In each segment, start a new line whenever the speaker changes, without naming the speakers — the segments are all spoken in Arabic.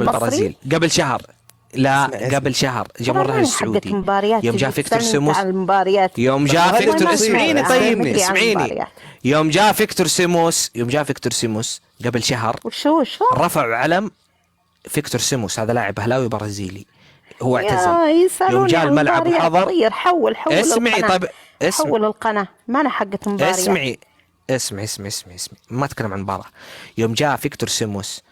البرازيل قبل شهر. لا قبل شهر جمهور الاهلي السعودي يوم جاء فيكتور سيموس. يوم جاء فيكتور اسمعيني طيب اسمعيني. يوم جاء فيكتور سيموس قبل شهر
وشو
رفعوا علم فيكتور سيموس. هذا لاعب اهلاوي برازيلي هو اعتزل. يوم جاء الملعب وحضر.
حول
اسمعي طيب
حول القناة ما أنا حقة مباريات.
اسمعي ما اتكلم عن مباراة. يوم جاء فيكتور سيموس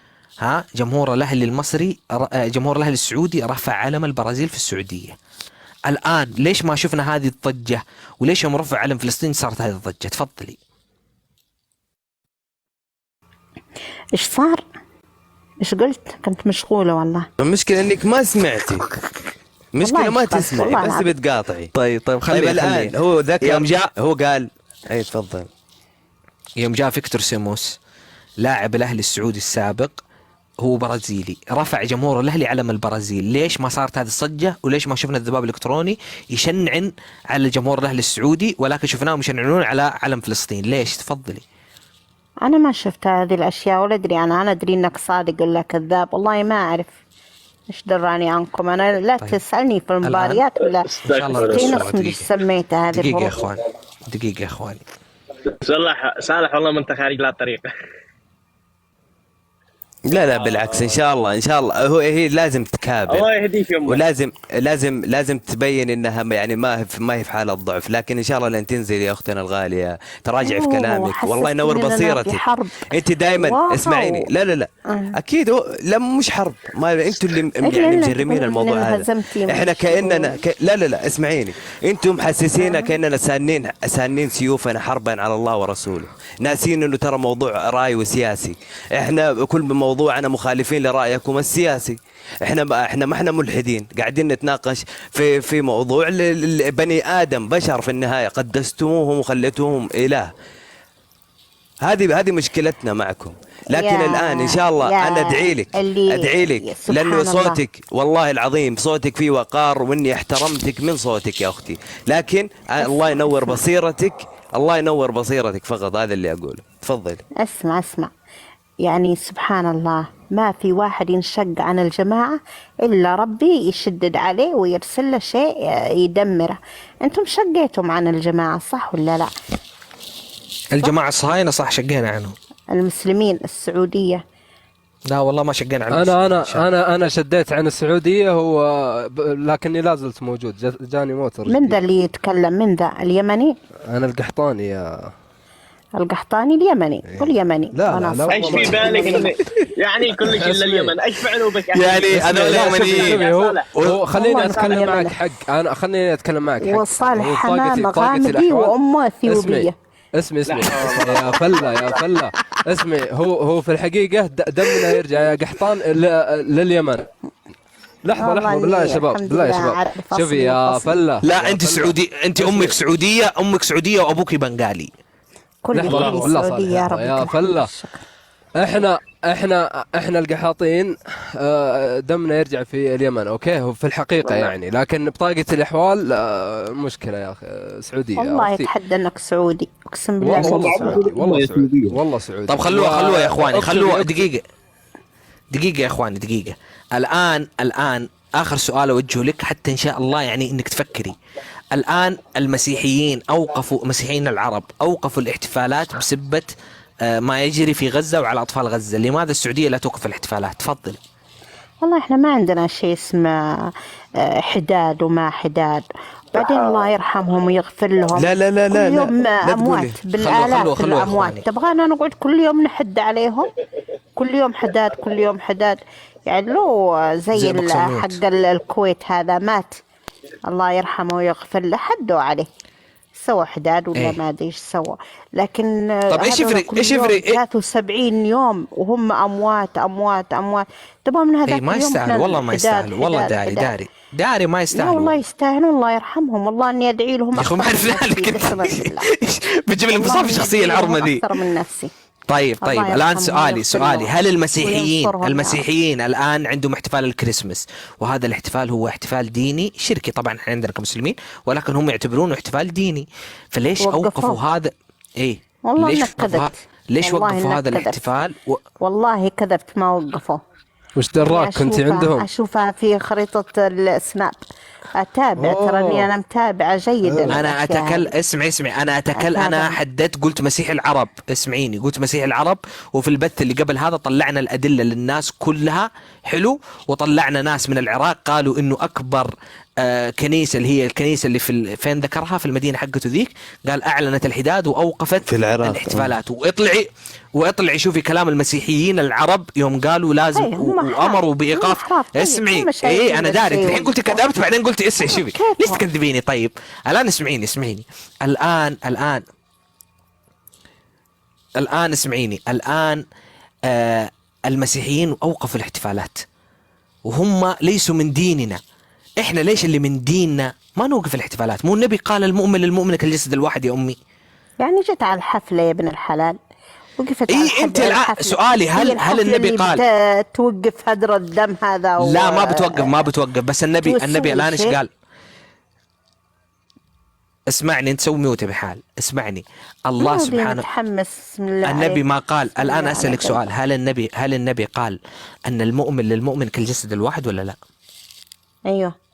جمهور الاهلي المصري جمهور الاهلي السعودي رفع علم البرازيل في السعودية. الآن ليش ما شفنا هذه الضجة؟ وليش يوم رفع علم فلسطين صارت هذه الضجة؟ تفضلي.
إيش صار؟ إيش قلت؟ كنت مشغولة والله.
المشكلة إنك ما سمعتي. مشكلة ما تسمعي بس بتقاطعي.
طيب خلي
الآن هو ذكر يوم جاء هو قال أي تفضل.
يوم جاء فيكتور سيموس لاعب الاهلي السعودي السابق هو برازيلي رفع جمهور الاهلي علم البرازيل. ليش ما صارت هذه الصجة؟ وليش ما شفنا الذباب الالكتروني يشنعن على جمهور الاهلي السعودي ولكن شفناهم يشنعنون على علم فلسطين؟ ليش؟ تفضلي.
انا ما شفت هذه الاشياء ولا ادري. انا ادري انك صادق ولا كذاب والله ما اعرف. ايش دراني عنكم انا؟ لا طيب. تسألني في المباريات ولا في نفس اللي سميتها هذه.
دقيقة يا اخواني
صالح والله من خارج لا طريق.
لا بالعكس ان شاء الله هي لازم تكابر.
الله يهديك يا
ولازم لازم تبين انها يعني ما هي في حالة ضعف. لكن ان شاء الله لن تنزل يا اختنا الغالية. تراجع في كلامك والله ينور بصيرتك. انت دايما اسمعيني. لا اكيد لا مش حرب. ما انتوا اللي يعني مجرمين الموضوع هذا. احنا كاننا لا اسمعيني. انتم محسسينا كاننا سانين سيوفنا حربا على الله ورسوله. ناسين انه ترى موضوع راي وسياسي. احنا كل موضوعنا مخالفين لرأيكم السياسي. احنا ما احنا ملحدين قاعدين نتناقش في موضوع بني آدم بشر في النهاية قدستموهم وخليتوهم إله. هذه مشكلتنا معكم. لكن الآن إن شاء الله أنا أدعي لك لأنه صوتك والله العظيم صوتك فيه وقار وإني احترمتك من صوتك يا أختي. لكن الله ينور بصيرتك فقط. هذا اللي أقوله. تفضلي.
اسمع يعني سبحان الله ما في واحد ينشق عن الجماعة إلا ربي يشدد عليه ويرسل له شيء يدمره. أنتم شقيتم عن الجماعة صح ولا لا؟
الجماعة الصهاينة صح شقينا عنهم.
المسلمين السعودية
لا والله ما شقينا عنهم.
أنا شديت عن السعودية لكني لازلت موجود. جاني موتر.
من ذا اللي يتكلم؟ من ذا اليمني؟
أنا القحطاني يا
القحطاني اليمني. قل يمني.
لا
ايش في بالك يعني كل شيء الا اليمن؟ ايش فعلوا بك
يعني هذول اليمنيين؟
خليني اتكلم معك حق. خليني اتكلم معك حق.
وصالح حمام غامدي وامه اثيوبيه.
اسمي يا فلا اسمي. هو في الحقيقة دمنا يرجع يا قحطان لليمن. لحظة بالله يا شباب شوفي يا فلا.
لا انت سعودي. انت امك سعودية وابوك بنغالي.
بالله
يا فلا. احنا القحاطين دمنا يرجع في اليمن. اوكي هو في الحقيقة يعني. لكن بطاقة الاحوال مشكلة يا اخي. سعودية
والله يتحدى انك سعودي اقسم بالله.
والله سعودي.
طب خلوها يا اخواني. خلوها دقيقة يا اخواني. دقيقة. الان اخر سؤال اوجهه لك حتى ان شاء الله يعني انك تفكري. الان المسيحيين مسيحيين العرب اوقفوا الاحتفالات بسبة ما يجري في غزة وعلى أطفال غزة. لماذا السعودية لا توقف الاحتفالات؟ تفضلي.
والله إحنا ما عندنا شيء اسمه حداد وما حداد. بعدين الله يرحمهم ويغفر لهم.
لا
كل يوم أموات بالآلاف الأموات. تبغانا نقعد كل يوم نحد عليهم؟ كل يوم حداد يعني لو زي حق الكويت هذا مات الله يرحمه ويغفر له حدوا عليه سوى حداد ولا ما ادري ايش سوى. لكن
طب ايش يفرق
73 يوم وهم اموات. تبغى من هذا
ما يستاهل والله ما يستاهل والله. داري ما يستاهل
والله يستاهلون الله يرحمهم. والله اني ادعي لهم.
يا اخو ما اعرف ذلك. بتجيب المصاب الشخصيه العرمه ذي
اكثر من نفسي.
طيب الآن سؤالي هل المسيحيين الآن عندهم احتفال الكريسماس وهذا الاحتفال هو احتفال ديني شركي طبعا احنا عندنا كمسلمين ولكن هم يعتبرونه احتفال ديني. فليش أوقفوا هذا؟
والله
ليش وقفوا هذا الاحتفال؟
والله كذبت ما وقفوا.
وش دراك كنت عندهم؟
اشوفها في خريطة السناب، اتابع تراني انا متابعة جيدا.
انا اسمعي انا حددت قلت مسيح العرب، اسمعيني، قلت مسيح العرب، وفي البث اللي قبل هذا طلعنا الادله للناس كلها حلو، وطلعنا ناس من العراق قالوا انه اكبر كنيسه اللي هي الكنيسه اللي فين ذكرها في المدينه حقته ذيك، قال اعلنت الحداد واوقفت
في العراق
الاحتفالات. واطلعي شوفي كلام المسيحيين العرب يوم قالوا لازم وامروا بايقاف. اسمعي، ايه انا داري الحين قلت كذبت بعدين قلت اسمعي شوفي ليش تكذبيني؟ طيب الان اسمعيني الان اسمعيني. الان المسيحيين اوقفوا الاحتفالات وهم ليسوا من ديننا. احنا ليش اللي من ديننا ما نوقف الاحتفالات؟ مو النبي قال المؤمن للمؤمن كالجسد الواحد يا امي؟
يعني جت على الحفلة يا ابن الحلال، وقفت على
انت سؤالي هل النبي قال
توقف هدر الدم هذا
لا ما بتوقف بس النبي الان ايش قال؟ اسمعني، انت سوي ميوت بحال، اسمعني. الله سبحانه النبي ما قال؟ الان اسالك سؤال، هل النبي قال ان المؤمن للمؤمن كالجسد الواحد ولا لا؟
ايوه.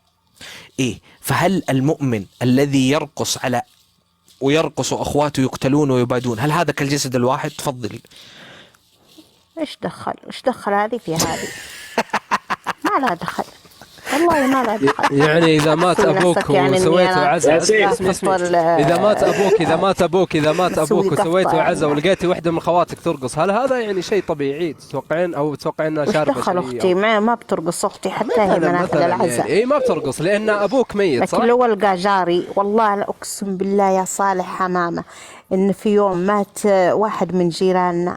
ايه، فهل المؤمن الذي يرقص ويرقص واخواته يقتلون ويبادون، هل هذا كالجسد الواحد؟ تفضلي.
ايش دخل هذه في هذه؟ ما لها دخل، والله ما لها دخل.
يعني اذا مات ابوك وسويت عزا، اذا مات ابوك وسويت عزا ولقيتي واحده من خواتك ترقص، هل هذا يعني شيء طبيعي تتوقعين انها شاربه؟
دخل اختي ما بترقص، اختي حتى هي مناخذ العزا
يعني اي ما بترقص لان ابوك ميت، صح؟
لكن لو القى جاري، والله لا اقسم بالله يا صالح حمامه ان في يوم مات واحد من جيراننا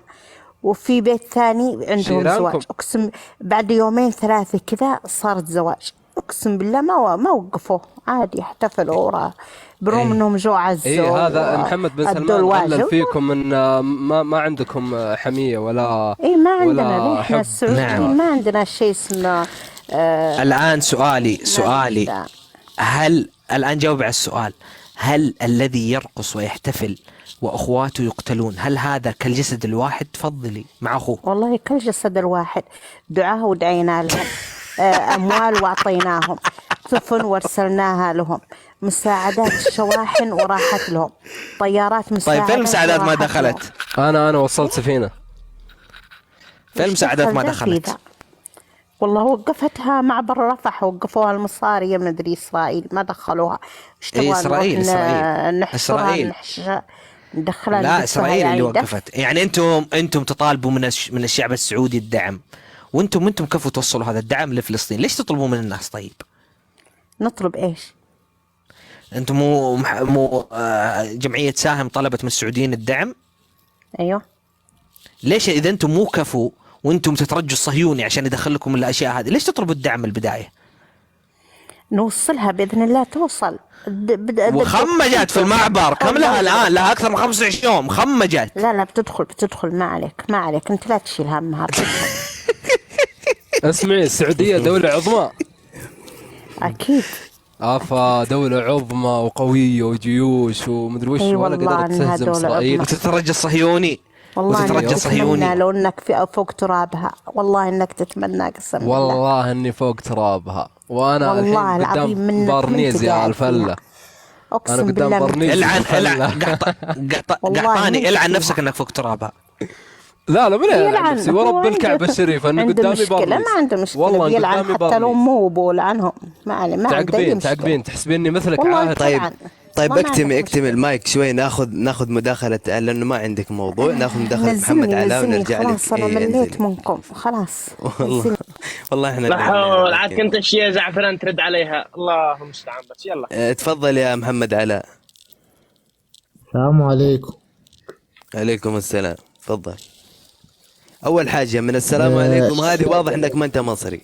وفي بيت ثاني عندهم زواج، اقسم بعد يومين ثلاثه كذا صارت زواج، اقسم بالله ما وقفوا عادي احتفلوا وراه بروم انهم جو عزوا.
ايه هذا محمد بن سلمان علل فيكم ان ما عندكم حميه ولا
ايه ما عندنا احنا السعوديين ما عندنا شيء اسمه
الان سؤالي هل الان جاوب على السؤال، هل الذي يرقص ويحتفل واخواته يقتلون هل هذا كالجسد الواحد؟ تفضلي مع اخوه.
والله كالجسد الواحد، دعاه ودعينا لهم، اموال واعطيناهم، سفن وارسلناها لهم، مساعدات شواحن وراحت لهم، طيارات مساعدات.
طيب فين المساعدات ما دخلت؟
انا وصلت سفينه.
فين المساعدات ما دخلت؟
والله وقفتها معبر رفح، وقفوها المصارية من مدري إسرائيل ما دخلوها.
إسرائيل
ندخلها
لا إسرائيل يعني اللي وقفت. يعني أنتم تطالبوا من الشعب السعودي الدعم، وأنتم كيف توصلوا هذا الدعم لفلسطين؟ ليش تطلبوا من الناس؟ طيب
نطلب إيش؟
أنتم مو جمعية ساهم طلبت من السعوديين الدعم؟
أيوه.
ليش إذا أنتم مو كفوا وانتم تترجوا الصهيوني عشان يدخل لكم الاشياء هذه، ليش تطلبوا الدعم من البدايه؟
نوصلها باذن الله توصل.
وخمجت في المعبر، كم لها الان؟ لها اكثر من 25 يوم خمجت.
لا بتدخل، ما عليك انت لا تشيل همها.
اسمعي، السعوديه دوله عظمى
اكيد،
دولة عظمى وقوية وجيوش ومدري وش، ولا قدرت تهزم اسرائيل
وتترجى الصهيوني.
والله انك تتمنى لو انك فوق ترابها، والله انك تتمنى، قسم بالله
والله اني فوق ترابها، وانا
والله العظيم
برنيز يا الفله. انا قدام برنيز.
قحطاني العن نفسك انك فوق ترابها.
لا من يلعن نفسي ورب الكعبة الشريفة اني قدامي برنيس.
ما عنده مشكلة، والله يلعن حتى لو مو بول عنهم، ما عليه، ما
تعقبين تحسبيني مثلك عاهد.
طيب اكتمي المايك شوي، ناخذ مداخلة، لانه ما عندك موضوع، ناخذ مداخلة محمد علاء ونرجع لك.
خلاص انا مليت منكم خلاص.
والله احنا
بحول عاد كنت اشياء زعفران ترد عليها، الله المستعان. بس يلا
تفضل يا محمد علاء.
السلام عليكم.
عليكم السلام. تفضل. اول حاجة من السلام عليكم هذه واضح انك ما انت مصري.